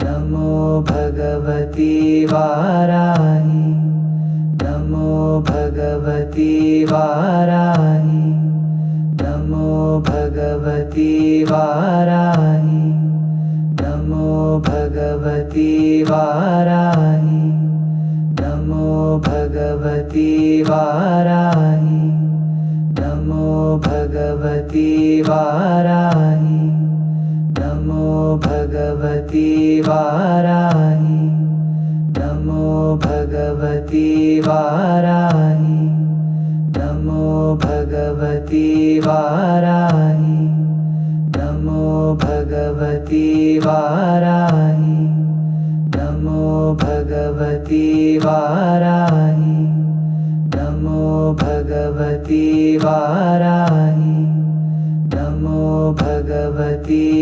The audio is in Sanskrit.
नमो भगवती वाराहि। नमो भगवती वाराहि। नमो भगवती वाराहि। नमो भगवती वाराहि। नमो भगवती वाराहि। नमो भगवती वाराहि। नमो भगवती वाराहि। नमो भगवती वाराहि। नमो भगवती वाराहि। नमो भगवती वाराहि। नमो भगवती वाराहि। नमो भगवती वाराहि। नमो भगवती